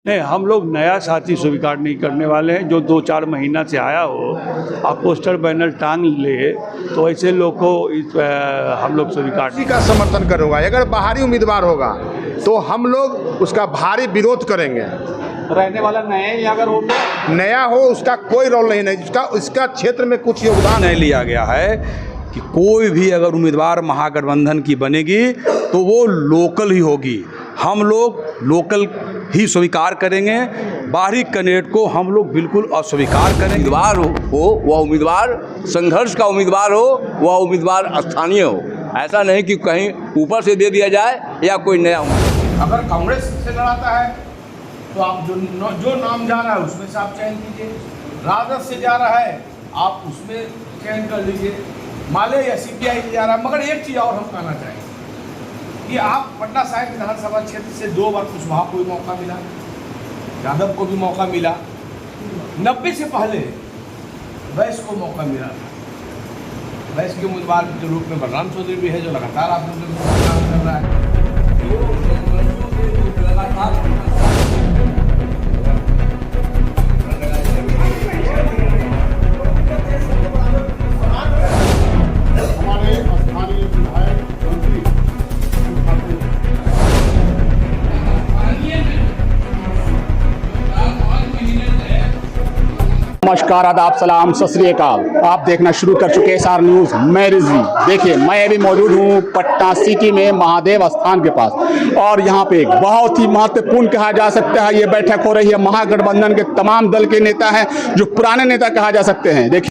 नहीं, हम लोग नया साथी स्वीकार नहीं करने वाले हैं। जो 2-4 महीना से आया हो, आप पोस्टर बैनर टांग ले तो ऐसे लोग को हम लोग स्वीकार किसी का समर्थन करूँगा। अगर बाहरी उम्मीदवार होगा तो हम लोग उसका भारी विरोध करेंगे। रहने वाला नया ही अगर हो तो नया हो उसका कोई रोल नहीं, उसका क्षेत्र में कुछ योगदान नहीं लिया गया है कि कोई भी अगर उम्मीदवार महागठबंधन की बनेगी तो वो लोकल ही होगी। हम लोग लोकल ही स्वीकार करेंगे, बाहरी कैंडिडेट को हम लोग बिल्कुल अस्वीकार करेंगे। उम्मीदवार हो वह उम्मीदवार संघर्ष का उम्मीदवार हो, वह उम्मीदवार स्थानीय हो। ऐसा नहीं कि कहीं ऊपर से दे दिया जाए या कोई नया उम्मीदवार। अगर कांग्रेस से लड़ाता है तो आप जो नाम जा रहा है उसमें से आप चयन कीजिए। राजद से जा रहा है आप उसमें चयन कर लीजिए। माले या सीपीआई से जा रहा है। मगर एक चीज़ और हम कहना चाहेंगे कि आप पटना साहिब विधानसभा क्षेत्र से 2 बार कुशवाहा को भी मौका मिला, यादव को भी मौका मिला, 90 से पहले वैस को मौका मिला था। वैस के उम्मीदवार के रूप में बलराम चौधरी भी है जो लगातार आप लोगों को काम कर रहा है। नमस्कार, आदाब, सलाम, सत श्री अकाल। आप देखना शुरू कर चुके हैं SR न्यूज़। मैं रिजवी। देखिए, मैं अभी मौजूद हूँ पटना सिटी में महादेव स्थान के पास, और यहाँ पे एक बहुत ही महत्वपूर्ण कहा जा सकता है ये बैठक हो रही है। महागठबंधन के तमाम दल के नेता हैं, जो पुराने नेता कहा जा सकते हैं। देखिए,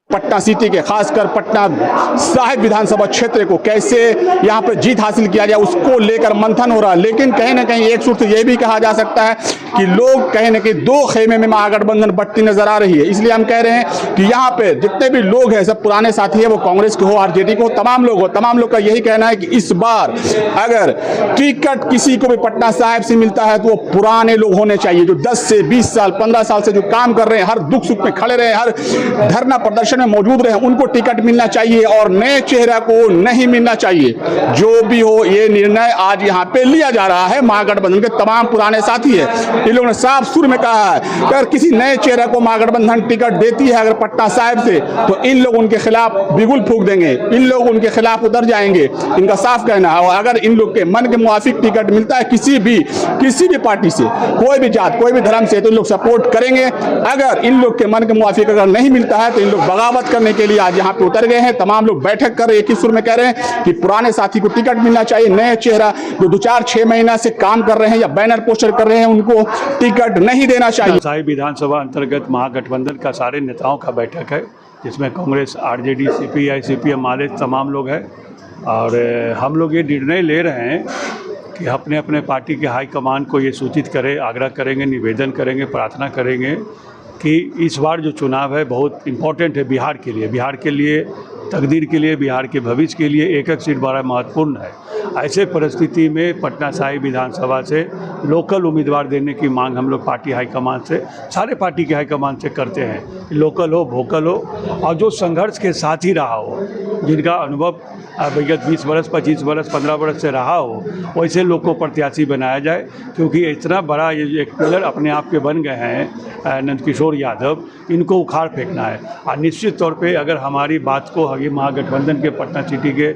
पटना सिटी के खासकर पटना साहिब विधानसभा क्षेत्र को कैसे यहाँ पर जीत हासिल किया जाए उसको लेकर मंथन हो रहा है। लेकिन कहीं ना कहीं एक सूत्र से यह भी कहा जा सकता है कि लोग कहीं ना कहीं 2 खेमे में महागठबंधन बटती नजर आ रही है। इसलिए हम कह रहे हैं कि यहाँ पे जितने भी लोग हैं सब पुराने साथी है, वो कांग्रेस के हो, आरजेडी को, तमाम लोग हो, तमाम लोग का यही कहना है कि इस बार अगर टिकट किसी को भी पटना साहिब से मिलता है तो वो पुराने लोग होने चाहिए, जो 10 से 20 साल 15 साल से जो काम कर रहे हैं, हर दुख सुख में खड़े रहे, हर धरना प्रदर्शन में मौजूद रहे, उनको टिकट मिलना चाहिए और नए चेहरा को नहीं मिलना चाहिए। जो भी हो, ये निर्णय आज यहाँ पे लिया जा रहा है। महागठबंधन के तमाम पुराने साथी है, इन लोगों ने साफ सुर में कहा है कि अगर किसी नए चेहरा को महागठबंधन टिकट देती है अगर पटना साहिब से, तो इन लोग उनके खिलाफ बिगुल फूंक देंगे, इन लोग उनके खिलाफ उतर जाएंगे। इनका साफ कहना है। और अगर इन लोग के मन के मुआफिक टिकट मिलता है किसी भी पार्टी से, कोई भी जात, कोई भी धर्म से, तो इन लोग सपोर्ट करेंगे। अगर इन लोग के मन के मुआफिक अगर नहीं मिलता है तो इन लोग बगावत करने के लिए आज यहाँ पे उतर गए हैं। तमाम लोग बैठक कर एक ही सुर में कह रहे हैं कि पुराने साथी को टिकट मिलना चाहिए, नए चेहरा जो 2-4-6 महीना से काम कर रहे हैं या बैनर पोस्टर कर रहे हैं उनको टिकट नहीं देना चाहिए। साहिब विधानसभा अंतर्गत महागठबंधन का सारे नेताओं का बैठक है, जिसमें कांग्रेस, आरजेडी, सीपीआई, सीपीएम माले तमाम लोग हैं। और हम लोग ये निर्णय ले रहे हैं कि अपने अपने पार्टी के हाईकमान को ये सूचित करें, आग्रह करेंगे, निवेदन करेंगे, प्रार्थना करेंगे कि इस बार जो चुनाव है बहुत इम्पोर्टेंट है बिहार के लिए, तकदीर के लिए, बिहार के भविष्य के लिए एक सीट बड़ा महत्वपूर्ण है। ऐसे परिस्थिति में पटना साहिब विधानसभा से लोकल उम्मीदवार देने की मांग हम लोग पार्टी हाईकमान से, सारे पार्टी के हाईकमान से करते हैं। लोकल हो, वोकल हो, और जो संघर्ष के साथ ही रहा हो, जिनका अनुभव विगत 20 वर्ष, 25 वर्ष, 15 वर्ष से रहा हो, वैसे लोग को प्रत्याशी बनाया जाए। क्योंकि इतना बड़ा ये एक पिलर अपने आप के बन गए हैं नंदकिशोर यादव, इनको उखाड़ फेंकना है। और निश्चित तौर पे अगर हमारी बात को महागठबंधन के पटना सिटी के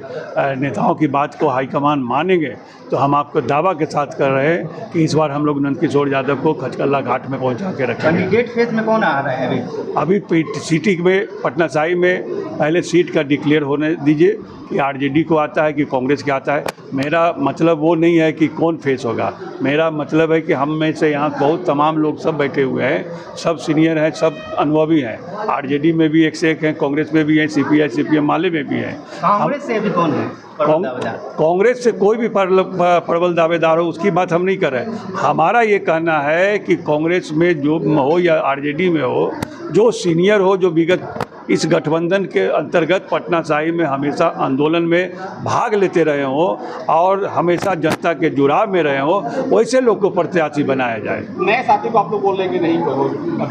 नेताओं की बात को हाईकमान मानेंगे तो हम आपको दावा के साथ कर रहे हैं कि इस बार हम लोग नंदकिशोर यादव को खचकल्ला घाट में पहुंचा के रखेंगे। कैंडिडेट फेज में कौन आ रहा है अभी सिटी में, पटना साहिब में पहले सीट का डिक्लेयर होने दीजिए कि आरजेडी को आता है कि कांग्रेस के आता है। मेरा मतलब वो नहीं है कि कौन फेस होगा, मेरा मतलब है कि हम में से यहाँ बहुत तमाम लोग सब बैठे हुए हैं, सब सीनियर हैं, सब अनुभवी हैं। आरजेडी में भी एक से एक हैं, कांग्रेस में भी हैं, सीपीआई, सीपीएम माले में भी हैं। कांग्रेस से भी कौन है? कांग्रेस से कोई भी प्रबल दावेदार हो उसकी बात हम नहीं कर रहे। हमारा ये कहना है कि कांग्रेस में जो हो या आरजेडी में हो, जो सीनियर हो, जो विगत इस गठबंधन के अंतर्गत पटना साहिब में हमेशा आंदोलन में भाग लेते रहे हों और हमेशा जनता के जुड़ाव में रहे हों, वैसे लोग को प्रत्याशी बनाया जाए। नए साथी को आप लोग बोल रहे हैं कि नहीं?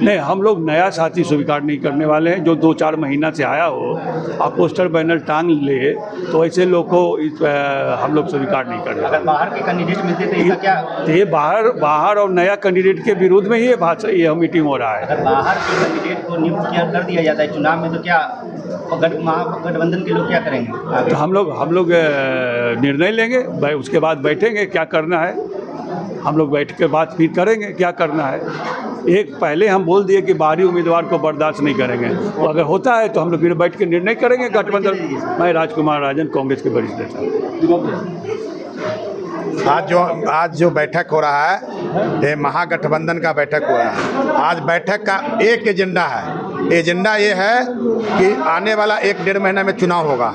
नहीं, हम लोग नया साथी स्वीकार नहीं करने वाले हैं। जो 2-4 महीना से आया हो और पोस्टर बैनर टांग ले तो ऐसे लोग को हम लोग स्वीकार नहीं करने। अगर बाहर के कैंडिडेट मिलते तो इसका क्या? ये बाहर और नया कैंडिडेट के विरोध में ही ये मीटिंग हो रहा है। अगर बाहर के कैंडिडेट को नियुक्त कर दिया जाता है चुनाव में तो क्या महागठबंधन के लोग क्या करेंगे? तो हम लोग निर्णय लेंगे, उसके बाद बैठेंगे क्या करना है। हम लोग बैठ के बात फिर करेंगे क्या करना है। एक पहले हम बोल दिए कि बाहरी उम्मीदवार को बर्दाश्त नहीं करेंगे, तो अगर होता है तो हम लोग फिर बैठ के निर्णय करेंगे गठबंधन। मैं राजकुमार राजन, कांग्रेस के वरिष्ठ नेता। आज जो बैठक हो रहा है ये महागठबंधन का बैठक हो रहा है। आज बैठक का एक एजेंडा है। एजेंडा ये है कि आने वाला 1-1.5 महीना में चुनाव होगा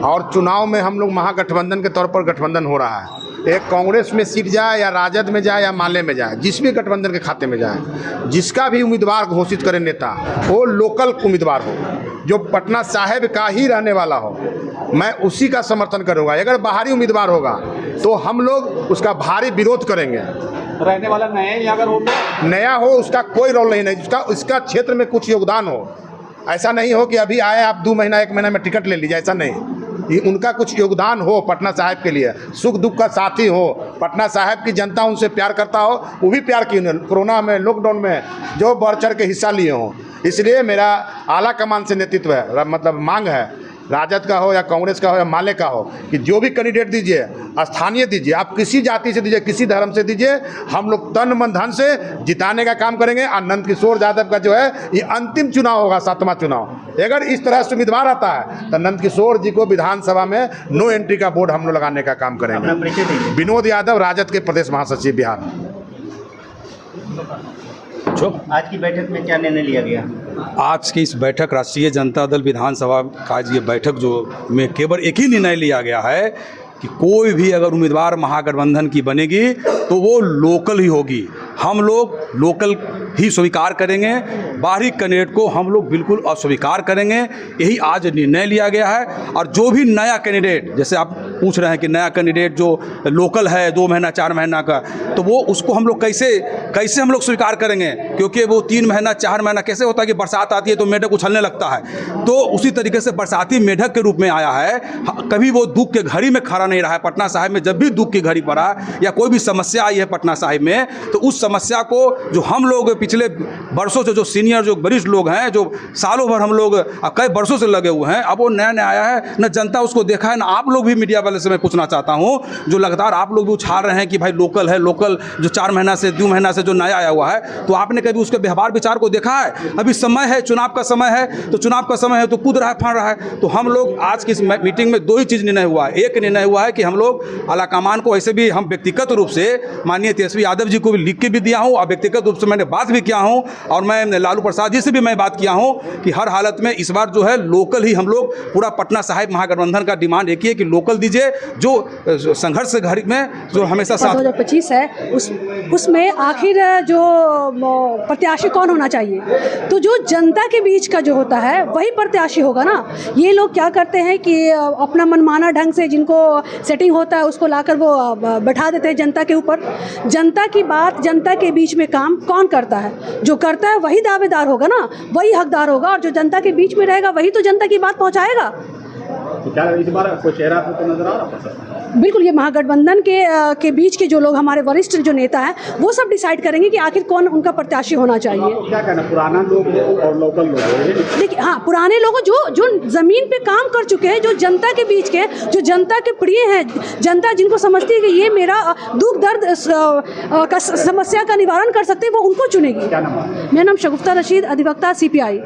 और चुनाव में हम लोग महागठबंधन के तौर पर गठबंधन हो रहा है। एक कांग्रेस में सीट जाए या राजद में जाए या माले में जाए, जिस भी गठबंधन के खाते में जाए, जिसका भी उम्मीदवार घोषित करे नेता वो लोकल उम्मीदवार हो, जो पटना साहिब का ही रहने वाला हो, मैं उसी का समर्थन करूंगा। अगर बाहरी उम्मीदवार होगा तो हम लोग उसका भारी विरोध करेंगे। रहने वाला नया अगर हो तो नया हो उसका कोई रोल नहीं, उसका क्षेत्र में कुछ योगदान हो। ऐसा नहीं हो कि अभी आए आप 2 महीना 1 महीना में टिकट ले लीजिए, ऐसा नहीं। ये उनका कुछ योगदान हो पटना साहिब के लिए, सुख दुख का साथी हो, पटना साहिब की जनता उनसे प्यार करता हो, वो भी प्यार की कोरोना में लॉकडाउन में जो बढ़ चढ़ के हिस्सा लिए हों। इसलिए मेरा आला कमान से नेतृत्व है, मतलब मांग है, राजद का हो या कांग्रेस का हो या माले का हो, कि जो भी कैंडिडेट दीजिए स्थानीय दीजिए, आप किसी जाति से दीजिए, किसी धर्म से दीजिए, हम लोग तन मन धन से जिताने का काम करेंगे। और नंदकिशोर यादव का जो है ये अंतिम चुनाव होगा, 7वां चुनाव। अगर इस तरह से उम्मीदवार आता है तो नंदकिशोर जी को विधानसभा में नो एंट्री का बोर्ड हम लोग लगाने का काम करेंगे। विनोद यादव, राजद के प्रदेश महासचिव, बिहार। आज की बैठक में क्या निर्णय लिया गया? आज की इस बैठक राष्ट्रीय जनता दल विधानसभा का आज ये बैठक जो में केवल एक ही निर्णय लिया गया है कि कोई भी अगर उम्मीदवार महागठबंधन की बनेगी तो वो लोकल ही होगी। हम लोग लोकल ही स्वीकार करेंगे, बाहरी कैंडिडेट को हम लोग बिल्कुल अस्वीकार करेंगे। यही आज निर्णय लिया गया है। और जो भी नया कैंडिडेट, जैसे आप पूछ रहे हैं कि नया कैंडिडेट जो लोकल है 2 महीना 4 महीना का, तो वो उसको हम लोग कैसे हम लोग स्वीकार करेंगे, क्योंकि वो 3 महीना 4 महीना कैसे होता है कि बरसात आती है तो मेढक उछलने लगता है, तो उसी तरीके से बरसाती मेढक के रूप में आया है। कभी वो दुख के घड़ी में खड़ा नहीं रहा है। पटना साहिब में जब भी दुख की घड़ी पड़ा या कोई भी समस्या आई है पटना साहिब में, तो उस समस्या को जो हम लोग पिछले वर्षों से, जो सीनियर जो वरिष्ठ लोग हैं, जो सालों भर हम लोग कई वर्षों से लगे हुए हैं, अब वो नया आया है, न जनता उसको देखा है, न आप लोग भी मीडिया वाले से मैं पूछना चाहता हूं, जो लगातार आप लोग भी उछाल रहे हैं कि भाई लोकल है, लोकल जो 4 महीना से 2 महीना से जो नया आया हुआ है, तो आपने कभी उसके व्यवहार विचार को देखा है? अभी समय है, चुनाव का समय है, तो चुनाव का समय है तो कूद रहा है, फाड़ रहा है। तो हम लोग आज की इस मीटिंग में 2 ही चीज़ निर्णय हुआ है। एक निर्णय हुआ है कि हम लोग आलाकमान को, ऐसे भी हम व्यक्तिगत रूप से माननीय तेजस्वी यादव जी को भी लिख के भी दिया हूँ और व्यक्तिगत रूप से मैंने बात भी किया हूँ, और मैं लालू प्रसाद जी से भी मैं बात किया हूँ कि हर हालत में इस बार जो है लोकल ही हम लोग पूरा पटना साहिब महागठबंधन का डिमांड एक ही है कि लोकल दीजिए, जो संघर्ष से घड़ी में जो हमेशा 2025 है उसमें आखिर जो प्रत्याशी कौन होना चाहिए, तो जो जनता के बीच का जो होता है वही प्रत्याशी होगा ना। ये लोग क्या करते हैं कि अपना मनमाना ढंग से जिनको सेटिंग होता है उसको लाकर वो बैठा देते हैं जनता के ऊपर। जनता की बात, जनता के बीच में काम कौन करता है? जो करता है वही दावेदार होगा ना, वही हकदार होगा, और जो जनता के बीच में रहेगा वही तो जनता की बात पहुंचाएगा। तो क्या इस बार कोई चेहरा आपको नजर आ रहा है? बिल्कुल, ये महागठबंधन के बीच के जो लोग हमारे वरिष्ठ जो नेता हैं वो सब डिसाइड करेंगे कि आखिर कौन उनका प्रत्याशी होना चाहिए। तो क्या कहना, पुराना लोग और लोकल लोग? देखिए, हाँ, पुराने लोग जो जमीन पे काम कर चुके हैं, जो जनता के बीच के, जो जनता के प्रिय हैं, जनता जिनको समझती है कि ये मेरा दुख दर्द का समस्या का निवारण कर सकते हैं, वो उनको चुनेगी। क्या नाम है? मेरा नाम शगुफ्ता रशीद, अधिवक्ता CPI।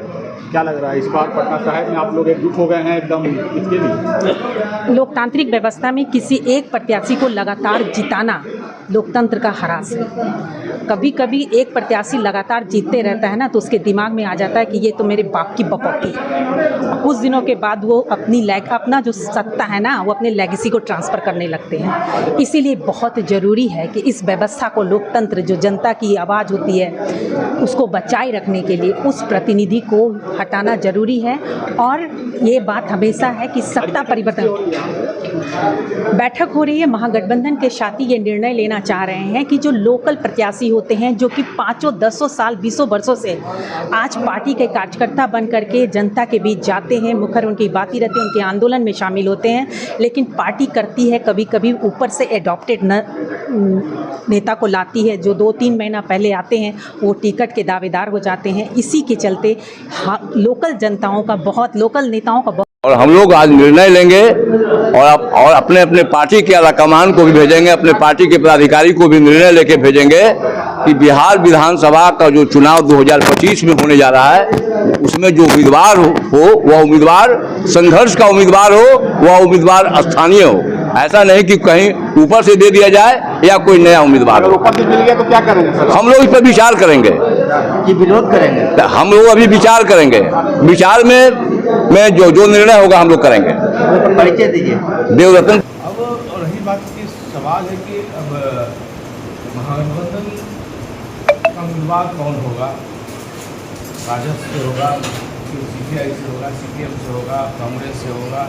क्या लग रहा है इस बार पटना साहिब में आप लोग एकजुट हो गए हैं एकदम इसके लिए? लोकतांत्रिक व्यवस्था में किसी एक प्रत्याशी को लगातार जिताना लोकतंत्र का ह्रास है। कभी कभी एक प्रत्याशी लगातार जीतते रहता है ना, तो उसके दिमाग में आ जाता है कि ये तो मेरे बाप की बपौती है। कुछ दिनों के बाद वो अपना जो सत्ता है ना, वो अपने लेगेसी को ट्रांसफ़र करने लगते हैं। इसीलिए बहुत ज़रूरी है कि इस व्यवस्था को, लोकतंत्र जो जनता की आवाज़ होती है, उसको बचाए रखने के लिए उस प्रतिनिधि को हटाना जरूरी है। और ये बात हमेशा है कि सत्ता परिवर्तन, बैठक हो रही है, महागठबंधन के साथी ये निर्णय लेना चाह रहे हैं कि जो लोकल प्रत्याशी होते हैं, जो कि 5-10 साल 20 वर्षों से आज पार्टी के कार्यकर्ता बन करके जनता के बीच जाते हैं, मुखर उनकी बातें रहती है, उनके आंदोलन में शामिल होते हैं, लेकिन पार्टी करती है कभी कभी ऊपर से एडॉप्टेड नेता को लाती है, जो 2-3 महीना पहले आते हैं वो टिकट के दावेदार हो जाते हैं। इसी के चलते लोकल जनताओं का बहुत, लोकल नेताओं का बहुत, और हम लोग आज निर्णय लेंगे और अपने अपने पार्टी के आलाकमान को भी भेजेंगे, अपने पार्टी के पदाधिकारी को भी निर्णय लेके भेजेंगे कि बिहार विधानसभा का जो चुनाव 2025 में होने जा रहा है, उसमें जो उम्मीदवार हो वह उम्मीदवार संघर्ष का उम्मीदवार हो, वह उम्मीदवार स्थानीय हो। ऐसा नहीं कि कहीं ऊपर से दे दिया जाए या कोई नया उम्मीदवार हो। ऊपर से मिल गया तो क्या करेंगे सर? हम लोग इस पर विचार करेंगे कि विरोध करेंगे? हम लोग अभी विचार करेंगे, विचार में जो निर्णय होगा हम लोग करेंगे। परिचय दीजिए। देवरत्न। अब रही बात की सवाल है कि अब महागठबंधन का उम्मीदवार कौन होगा? राजद से होगा, सीपीआई से होगा, सीपीएम से होगा, कांग्रेस से होगा।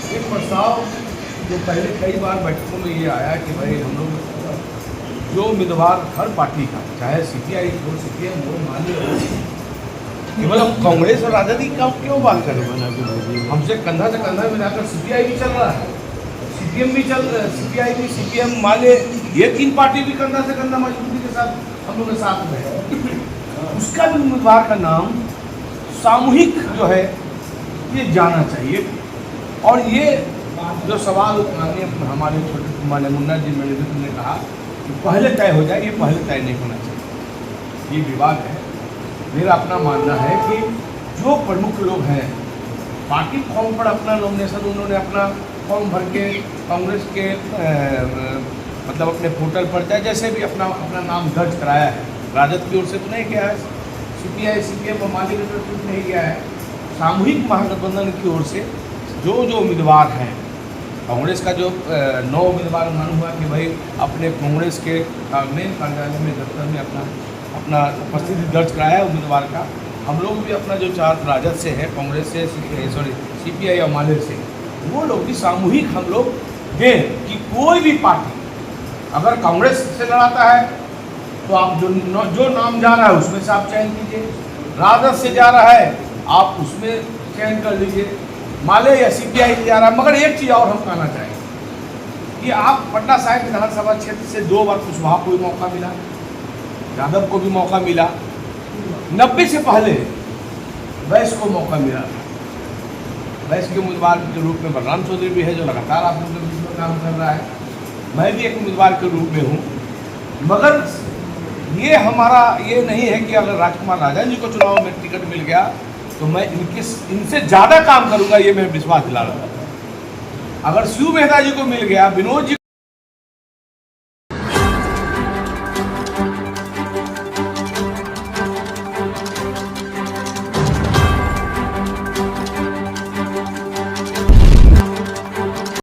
एक प्रस्ताव जो पहले कई बार बैठकों में ये आया कि भाई हम लोग जो उम्मीदवार हर पार्टी का, चाहे सीपीआई हो, सीपीएम हो, माले हो, केवल हम कांग्रेस और राजद की क्यों बात करें? हमसे कंधा से कंधा मिलाकर सीपीआई भी चल रहा है, सीपीएम भी सीपीआई भी, सीपीएम माले, ये 3 पार्टी भी कंधा से कंधा मजबूती के साथ हम लोग के साथ में है। उसका भी उम्मीदवार का नाम सामूहिक जो है ये जाना चाहिए। और ये जो सवाल हमारे छोटे कुमार मुन्ना जी ने कहा कि पहले तय हो जाए, ये पहले तय नहीं होना चाहिए, ये विवाद है। मेरा अपना मानना है कि जो प्रमुख लोग हैं पार्टी फॉर्म पर अपना नॉमिनेशन, उन्होंने अपना फॉर्म भर के कांग्रेस के मतलब अपने पोर्टल पर चाहे जैसे भी अपना नाम दर्ज कराया है। राजद की ओर से तो नहीं किया है, सीपीआई सीपीएम और माले की तरफ से नहीं किया है। सामूहिक महागठबंधन की ओर से जो उम्मीदवार हैं, कांग्रेस का जो 9 उम्मीदवार मालूम हुआ कि भाई अपने कांग्रेस के मेन कार्यालय में, दफ्तर में अपना उपस्थिति दर्ज कराया है उम्मीदवार का। हम लोग भी अपना जो 4 राजद से है, कांग्रेस से, सीपीआई और माले से, वो लोग भी सामूहिक हम लोग दें कि कोई भी पार्टी अगर कांग्रेस से लड़ाता है तो आप जो नाम जा रहा है उसमें से आप चयन कीजिए, राजद से जा रहा है आप उसमें चयन कर लीजिए, माले या सीपीआई से जा रहा है। मगर एक चीज़ और हम कहना चाहेंगे कि आप पटना साहिब विधानसभा क्षेत्र से 2 बार कुशवाहा को भी मौका मिला, यादव को भी मौका मिला, 90 से पहले वैस को मौका मिला था। वैस के उम्मीदवार के रूप में बलराम चौधरी भी है जो लगातार आप लोगों के बीच में काम कर रहा है, मैं भी एक उम्मीदवार के रूप में हूँ। मगर ये हमारा ये नहीं है कि अगर राजकुमार राजन जी को चुनाव में टिकट मिल गया तो मैं इनसे ज़्यादा काम करूंगा, ये मैं विश्वास दिला रहा हूँ। अगर शिव मेहता जी को मिल गया, विनोद जी